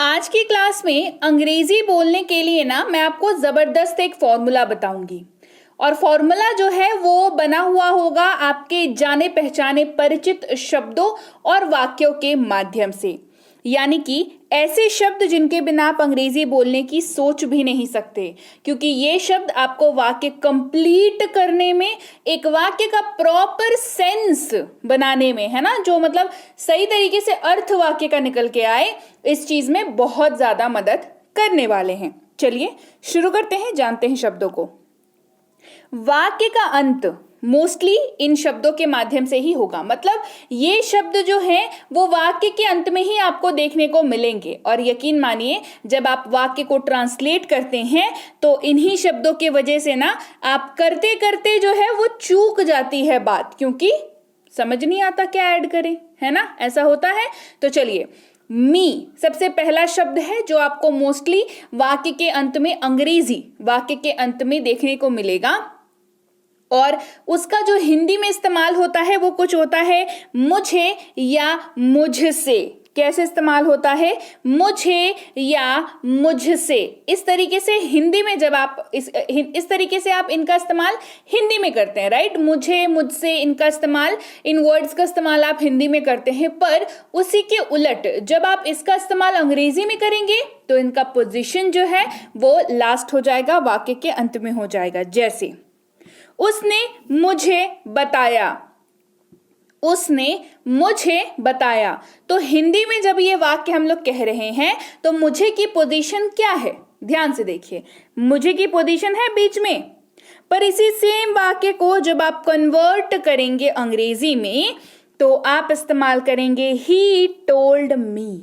आज की क्लास में अंग्रेजी बोलने के लिए ना मैं आपको जबरदस्त एक फॉर्मूला बताऊंगी। और फॉर्मूला जो है वो बना हुआ होगा आपके जाने पहचाने परिचित शब्दों और वाक्यों के माध्यम से, यानी कि ऐसे शब्द जिनके बिना आप अंग्रेजी बोलने की सोच भी नहीं सकते, क्योंकि ये शब्द आपको वाक्य कंप्लीट करने में, एक वाक्य का प्रॉपर सेंस बनाने में, है ना, जो मतलब सही तरीके से अर्थ वाक्य का निकल के आए, इस चीज में बहुत ज्यादा मदद करने वाले हैं। चलिए शुरू करते हैं, जानते हैं शब्दों को। वाक्य का अंत मोस्टली इन शब्दों के माध्यम से ही होगा, मतलब ये शब्द जो हैं वो वाक्य के अंत में ही आपको देखने को मिलेंगे। और यकीन मानिए, जब आप वाक्य को ट्रांसलेट करते हैं तो इन्हीं शब्दों की वजह से ना आप करते करते जो है वो चूक जाती है बात, क्योंकि समझ नहीं आता क्या ऐड करें, है ना, ऐसा होता है। तो चलिए, मी सबसे पहला शब्द है जो आपको मोस्टली वाक्य के अंत में, अंग्रेजी वाक्य के अंत में देखने को मिलेगा। और उसका जो हिंदी में इस्तेमाल होता है वो कुछ होता है मुझे या मुझसे। कैसे इस्तेमाल होता है? मुझे या मुझसे। इस तरीके से हिंदी में जब आप इस तरीके से आप इनका इस्तेमाल हिंदी में करते हैं, राइट। मुझे, मुझसे, इनका इस्तेमाल, इन वर्ड्स का इस्तेमाल आप हिंदी में करते हैं। पर उसी के उलट जब आप इसका इस्तेमाल अंग्रेजी में करेंगे तो इनका पोजीशन जो है वो लास्ट हो जाएगा, वाक्य के अंत में हो जाएगा। जैसे उसने मुझे बताया, उसने मुझे बताया। तो हिंदी में जब ये वाक्य हम लोग कह रहे हैं तो मुझे की पोजीशन क्या है? ध्यान से देखिए, मुझे की पोजीशन है बीच में। पर इसी सेम वाक्य को जब आप कन्वर्ट करेंगे अंग्रेजी में तो आप इस्तेमाल करेंगे he told me,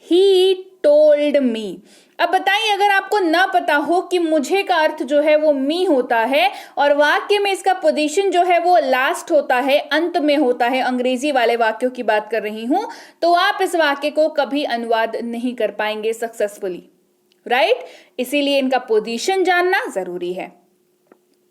he told me. अब बताइए, अगर आपको ना पता हो कि मुझे का अर्थ जो है वो मी होता है और वाक्य में इसका पोजीशन जो है वो लास्ट होता है, अंत में होता है, अंग्रेजी वाले वाक्यों की बात कर रही हूं, तो आप इस वाक्य को कभी अनुवाद नहीं कर पाएंगे सक्सेसफुली, राइट। इसीलिए इनका पोजीशन जानना जरूरी है।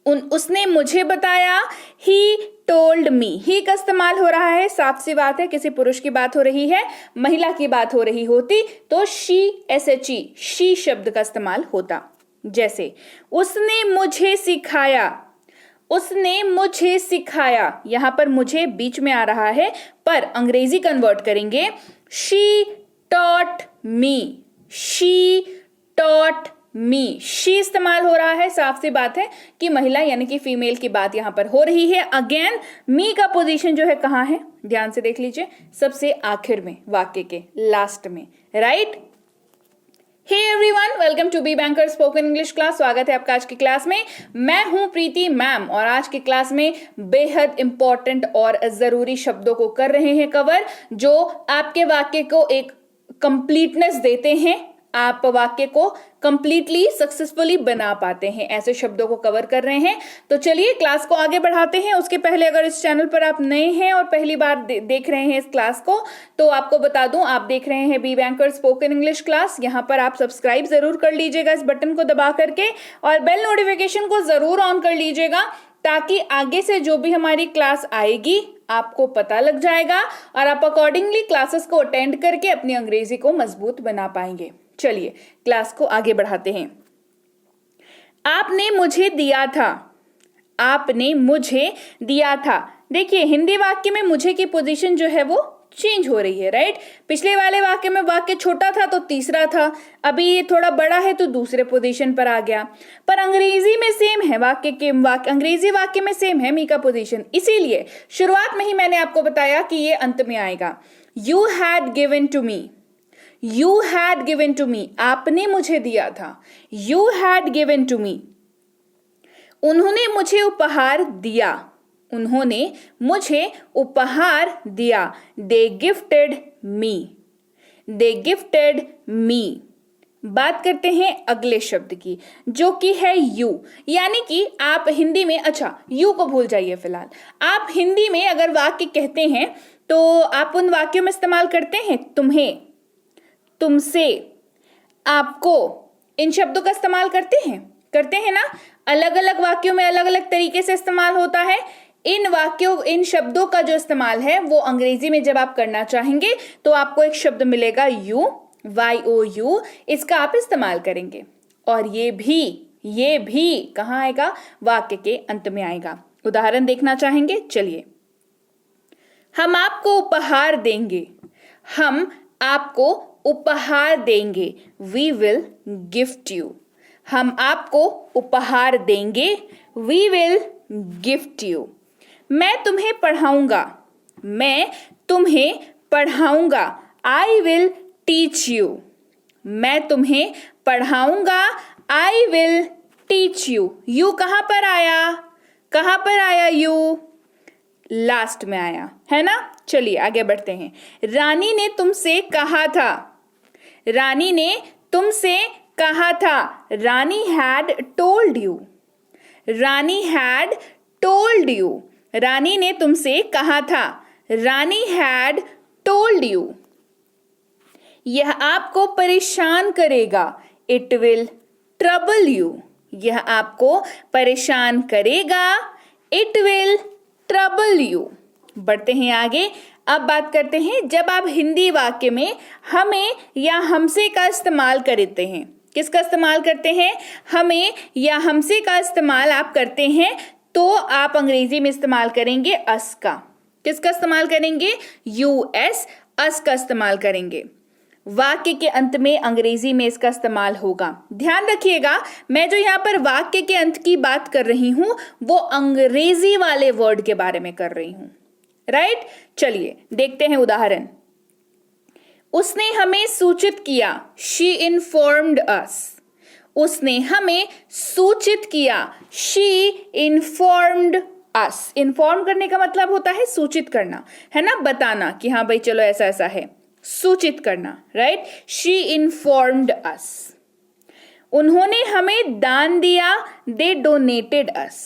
उसने मुझे बताया, ही टोल्ड मी। ही का इस्तेमाल हो रहा है, साफ सी बात है, किसी पुरुष की बात हो रही है, महिला की बात हो रही होती तो शी, SHE, शी शब्द का इस्तेमाल होता। जैसे उसने मुझे सिखाया, उसने मुझे सिखाया, यहां पर मुझे बीच में आ रहा है, पर अंग्रेजी कन्वर्ट करेंगे she taught me, she taught me. She इस्तेमाल हो रहा है, साफ सी बात है कि महिला यानी कि फीमेल की बात यहां पर हो रही है। अगेन मी का पोजीशन जो है कहां है? ध्यान से देख लीजिए, सबसे आखिर में, वाक्य के लास्ट में, right. Hey everyone, welcome to B banker spoken English class. स्वागत है आपका आज की क्लास में। मैं हूं प्रीति मैम और आज की क्लास में बेहद इंपॉर्टेंट और जरूरी शब्दों को कर रहे हैं कवर, जो आपके वाक्य को एक कंप्लीटनेस देते हैं, आप वाक्य को कंप्लीटली सक्सेसफुली बना पाते हैं। ऐसे शब्दों को कवर कर रहे हैं। तो चलिए क्लास को आगे बढ़ाते हैं। उसके पहले अगर इस चैनल पर आप नए हैं और पहली बार देख रहे हैं इस क्लास को, तो आपको बता दूं, आप देख रहे हैं B banker spoken English class. यहाँ पर आप सब्सक्राइब जरूर कर लीजिएगा इस बटन को दबा करके, और बेल नोटिफिकेशन को जरूर ऑन कर लीजिएगा, ताकि आगे से जो भी हमारी क्लास आएगी आपको पता लग जाएगा और आप अकॉर्डिंगली क्लासेस को अटेंड करके अपनी अंग्रेजी को मजबूत बना पाएंगे। चलिए क्लास को आगे बढ़ाते हैं। आपने मुझे दिया था, आपने मुझे दिया था। देखिए हिंदी वाक्य में मुझे की पोजीशन जो है वो चेंज हो रही है, राइट। पिछले वाले वाक्य में वाक्य छोटा था तो तीसरा था, अभी ये थोड़ा बड़ा है तो दूसरे पोजीशन पर आ गया। पर अंग्रेजी में सेम है, अंग्रेजी वाक्य में सेम है मी का पोजीशन। इसीलिए शुरुआत में ही मैंने आपको बताया कि ये अंत में आएगा। You had given to me, you had given to me, आपने मुझे दिया था। You had given to me. उन्होंने मुझे उपहार दिया, उन्होंने मुझे उपहार दिया। They gifted me, they gifted me. बात करते हैं अगले शब्द की, जो कि है यू, यानी कि आप हिंदी में, अच्छा यू को भूल जाइए फिलहाल, आप हिंदी में अगर वाक्य कहते हैं तो आप उन वाक्यों में इस्तेमाल करते हैं तुम्हें, तुमसे, आपको, इन शब्दों का इस्तेमाल करते हैं ना। अलग अलग वाक्यों में अलग अलग तरीके से इस्तेमाल होता है। इन शब्दों का जो इस्तेमाल है वो अंग्रेजी में जब आप करना चाहेंगे तो आपको एक शब्द मिलेगा यू, YOU इसका आप इस्तेमाल करेंगे। और ये भी कहाँ आएगा? वाक्य के अंत में आएगा। उदाहरण देखना चाहेंगे? चलिए। हम आपको उपहार देंगे। हम आपको उपहार देंगे। We will gift you. हम आपको उपहार देंगे। We will gift you. मैं तुम्हें पढ़ाऊंगा। मैं तुम्हें पढ़ाऊंगा। I will teach you. मैं तुम्हें पढ़ाऊंगा। I will teach you. You कहाँ पर आया? कहाँ पर आया you? लास्ट में आया है ना। चलिए आगे बढ़ते हैं। रानी ने तुमसे कहा था। रानी ने तुमसे कहा था। रानी had told you. Rani had told you. रानी ने तुमसे कहा था। रानी had told you. यह आपको परेशान करेगा। It will trouble you. यह आपको परेशान करेगा। It will trouble you. बढ़ते हैं आगे। अब बात करते हैं जब आप हिंदी वाक्य में हमें या हमसे का इस्तेमाल करते हैं। किसका इस्तेमाल करते हैं? हमें या हमसे का इस्तेमाल आप करते हैं तो आप अंग्रेजी में इस्तेमाल करेंगे अस का। किसका इस्तेमाल करेंगे? US, अस का इस्तेमाल करेंगे। वाक्य के अंत में अंग्रेजी में इसका इस्तेमाल होगा। ध्यान रखिएगा, मैं जो यहाँ पर वाक्य के अंत की बात कर रही हूं वो अंग्रेजी वाले वर्ड के बारे में कर रही हूं। राइट? चलिए देखते हैं उदाहरण। उसने हमें सूचित किया। She informed us. उसने हमें सूचित किया। She informed us. इन्फॉर्म करने का मतलब होता है सूचित करना, है ना, बताना कि हाँ भाई चलो ऐसा ऐसा है, सूचित करना। राइट? She informed us. उन्होंने हमें दान दिया। They donated us.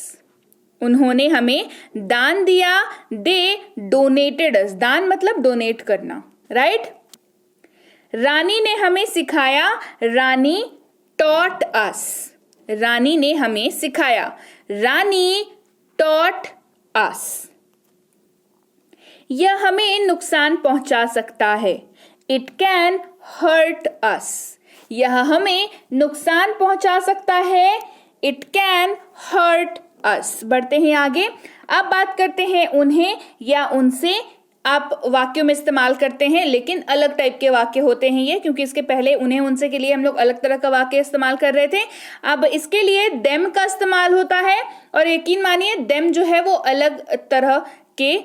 उन्होंने हमें दान दिया। They donated us. दान मतलब डोनेट करना। राइट? रानी ने हमें सिखाया। रानी taught us. रानी ने हमें सिखाया। रानी taught us. यह हमें नुकसान पहुंचा सकता है। It can hurt us. यह हमें नुकसान पहुंचा सकता है। It can hurt us. बढ़ते हैं आगे। अब बात करते हैं उन्हें या उनसे। आप वाक्यों में इस्तेमाल करते हैं लेकिन अलग टाइप के वाक्य होते हैं ये, क्योंकि इसके पहले उन्हें उनसे के लिए हम लोग अलग तरह का वाक्य इस्तेमाल कर रहे थे। अब इसके लिए them का इस्तेमाल होता है और यकीन मानिए them जो है वो अलग तरह के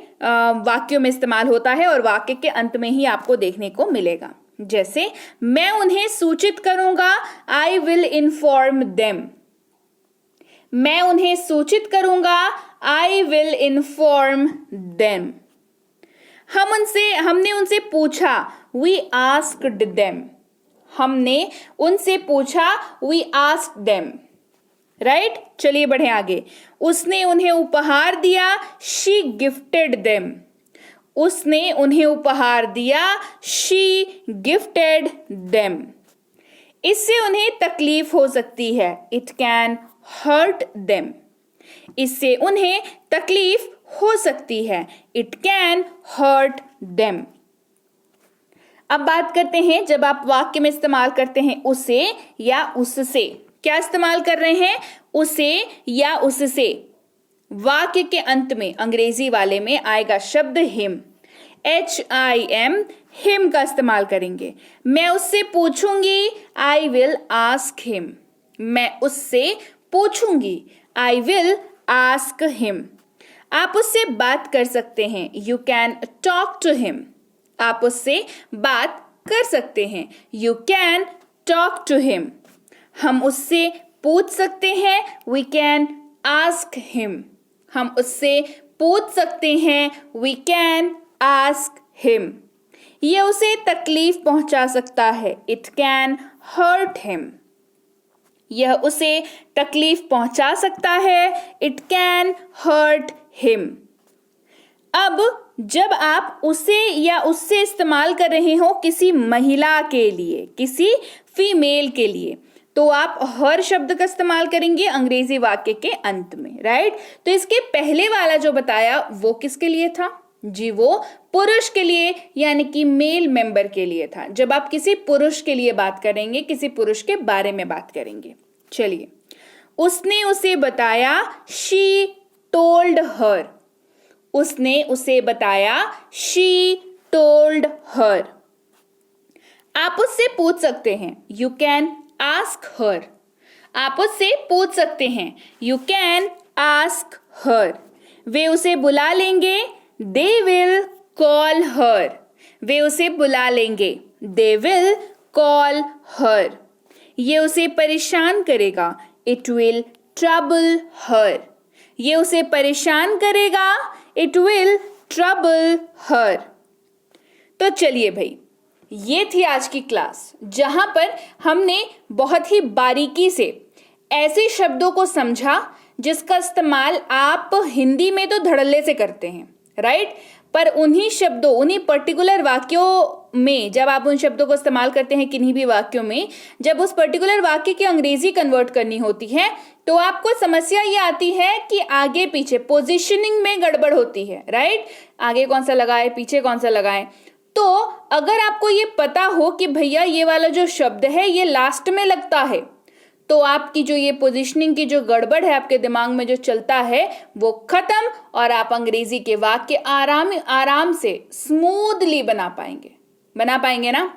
वाक्यों में इस्तेमाल होता है और वाक्य के अंत में ही आपको देखने को मिलेगा। जैसे मैं उन्हें सूचित करूंगा। I will inform them. मैं उन्हें सूचित करूंगा। I will inform them. हमने उनसे पूछा। We asked them. हमने उनसे पूछा। We asked them. राइट? चलिए बढ़े आगे। उसने उन्हें उपहार दिया। She gifted them. उसने उन्हें उपहार दिया। She gifted them. इससे उन्हें तकलीफ हो सकती है। It can hurt them. इससे उन्हें तकलीफ हो सकती है। It can hurt them. अब बात करते हैं जब आप वाक्य में इस्तेमाल करते हैं उसे या उससे। क्या इस्तेमाल कर रहे हैं? उसे या उससे। वाक्य के अंत में अंग्रेजी वाले में आएगा शब्द him. HIM, him का इस्तेमाल करेंगे। मैं उससे पूछूंगी। I will ask him. मैं उससे पूछूंगी। I will ask him. आप उससे बात कर सकते हैं। You can talk to him. आप उससे बात कर सकते हैं। You can talk to him. हम उससे पूछ सकते हैं। We can ask him. हम उससे पूछ सकते हैं। We can ask him. यह उसे तकलीफ पहुंचा सकता है। It can hurt him. यह उसे तकलीफ पहुंचा सकता है। It can hurt him. अब जब आप उसे या उससे इस्तेमाल कर रहे हो किसी महिला के लिए, किसी फीमेल के लिए, तो आप हर शब्द का इस्तेमाल करेंगे अंग्रेजी वाक्य के अंत में। राइट? तो इसके पहले वाला जो बताया वो किसके लिए था? जी, वो पुरुष के लिए यानी कि मेल मेंबर के लिए था। जब आप किसी पुरुष के लिए बात करेंगे, किसी पुरुष के बारे में बात करेंगे। चलिए, उसने उसे बताया, शी टोल्ड हर। उसने उसे बताया, शी टोल्ड हर। आप उससे पूछ सकते हैं, यू कैन आस्क हर। आप उससे पूछ सकते हैं, यू कैन आस्क हर। वे उसे बुला लेंगे, दे विल कॉल हर। वे उसे बुला लेंगे, दे विल कॉल हर। ये उसे परेशान करेगा, इट विल ट्रबल हर। ये उसे परेशान करेगा, इट विल ट्रबल हर। तो चलिए भाई, ये थी आज की क्लास, जहां पर हमने बहुत ही बारीकी से ऐसे शब्दों को समझा जिसका इस्तेमाल आप हिंदी में तो धड़ल्ले से करते हैं, राइट। पर उन्हीं शब्दों, उन्हीं पर्टिकुलर वाक्यों में जब आप उन शब्दों को इस्तेमाल करते हैं, किन्हीं भी वाक्यों में, जब उस पर्टिकुलर वाक्य की अंग्रेजी कन्वर्ट करनी होती है, तो आपको समस्या ये आती है कि आगे पीछे पोजीशनिंग में गड़बड़ होती है, राइट। आगे कौन सा लगाए, पीछे कौन सा लगाए। तो अगर आपको ये पता हो कि भैया ये वाला जो शब्द है ये लास्ट में लगता है, तो आपकी जो ये पोजीशनिंग की जो गड़बड़ है आपके दिमाग में जो चलता है वो खत्म, और आप अंग्रेजी के वाक्य आराम से स्मूथली बना पाएंगे ना।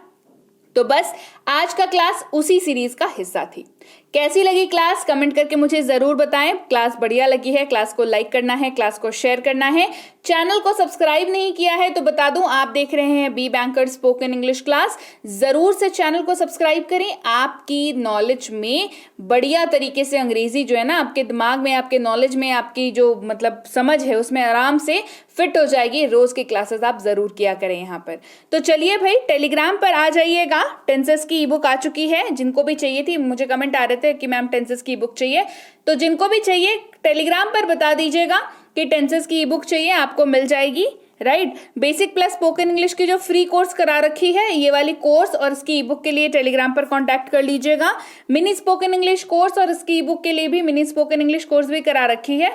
तो बस आज का क्लास उसी सीरीज का हिस्सा थी। कैसी लगी क्लास कमेंट करके मुझे जरूर बताएं। क्लास बढ़िया लगी है, क्लास को लाइक करना है, क्लास को शेयर करना है। चैनल को सब्सक्राइब नहीं किया है तो बता दूं, आप देख रहे हैं B banker spoken English class. जरूर से चैनल को सब्सक्राइब करें। आपकी नॉलेज में बढ़िया तरीके से अंग्रेजी जो है ना, आपके दिमाग में, आपके नॉलेज में, आपकी जो मतलब समझ है उसमें आराम से फिट हो जाएगी। रोज की क्लासेस आप जरूर किया करें यहाँ पर। तो चलिए भाई, टेलीग्राम पर आ जाइएगा। टेंसेस की ई बुक आ चुकी है, जिनको भी चाहिए थी, मुझे कमेंट आ रहे थे कि मैम टेंसेस की बुक चाहिए, तो जिनको भी चाहिए टेलीग्राम पर बता दीजिएगा कि टेंसेस की ई बुक चाहिए, आपको मिल जाएगी, right. Basic plus spoken English की जो फ्री कोर्स करा रखी है, ये वाली कोर्स और इसकी ई बुक के लिए टेलीग्राम पर कांटेक्ट कर लीजिएगा। मिनी स्पोकन इंग्लिश कोर्स और इसकी ई बुक के लिए भी मिनी स्पोकन इंग्लिश कोर्स भी करा रखी है,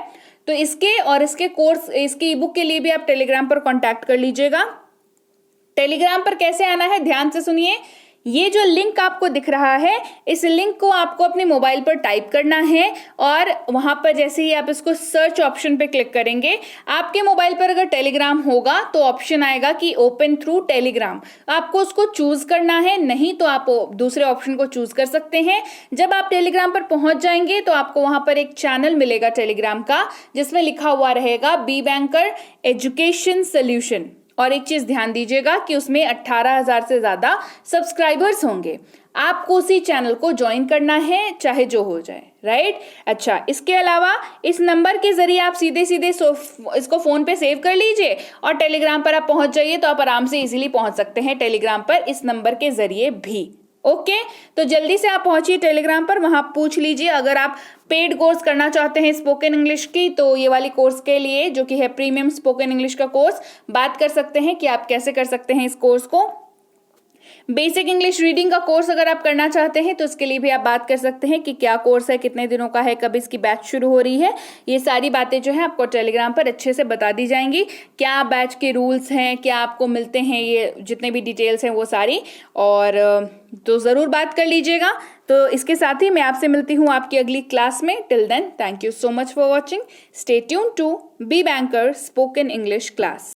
तो इसके और इसके कोर्स, इसकी ई बुक के लिए भी आप टेलीग्राम पर कांटेक्ट कर लीजिएगा। टेलीग्राम पर कैसे आना है ध्यान से सुनिए। ये जो लिंक आपको दिख रहा है, इस लिंक को आपको अपने मोबाइल पर टाइप करना है, और वहां पर जैसे ही आप इसको सर्च ऑप्शन पे क्लिक करेंगे, आपके मोबाइल पर अगर टेलीग्राम होगा तो ऑप्शन आएगा कि ओपन थ्रू टेलीग्राम, आपको उसको चूज करना है। नहीं तो आप दूसरे ऑप्शन को चूज कर सकते हैं। जब आप टेलीग्राम पर पहुंच जाएंगे तो आपको वहां पर एक चैनल मिलेगा टेलीग्राम का, जिसमें लिखा हुआ रहेगा बी बैंकर एजुकेशन सोल्यूशन। और एक चीज ध्यान दीजिएगा कि उसमें 18,000 से ज्यादा सब्सक्राइबर्स होंगे। आपको उसी चैनल को ज्वाइन करना है, चाहे जो हो जाए, राइट। अच्छा, इसके अलावा इस नंबर के जरिए आप सीधे इसको फोन पे सेव कर लीजिए और टेलीग्राम पर आप पहुंच जाइए, तो आप आराम से इजीली पहुंच सकते हैं टेलीग्राम पर इस नंबर के जरिए भी। ओके, तो जल्दी से आप पहुंचिए टेलीग्राम पर, वहां पूछ लीजिए। अगर आप पेड कोर्स करना चाहते हैं स्पोकन इंग्लिश की, तो ये वाली कोर्स के लिए, जो कि है प्रीमियम स्पोकन इंग्लिश का कोर्स, बात कर सकते हैं कि आप कैसे कर सकते हैं इस कोर्स को। बेसिक इंग्लिश रीडिंग का कोर्स अगर आप करना चाहते हैं तो इसके लिए भी आप बात कर सकते हैं कि क्या कोर्स है, कितने दिनों का है, कब इसकी बैच शुरू हो रही है। ये सारी बातें जो है आपको टेलीग्राम पर अच्छे से बता दी जाएंगी। क्या बैच के रूल्स हैं, क्या आपको मिलते हैं, ये जितने भी डिटेल्स हैं वो सारी, और तो ज़रूर बात कर लीजिएगा। तो इसके साथ ही मैं आपसे मिलती हूँ आपकी अगली क्लास में। Till then, thank you so much for watching. Stay tune to B banker spoken English class.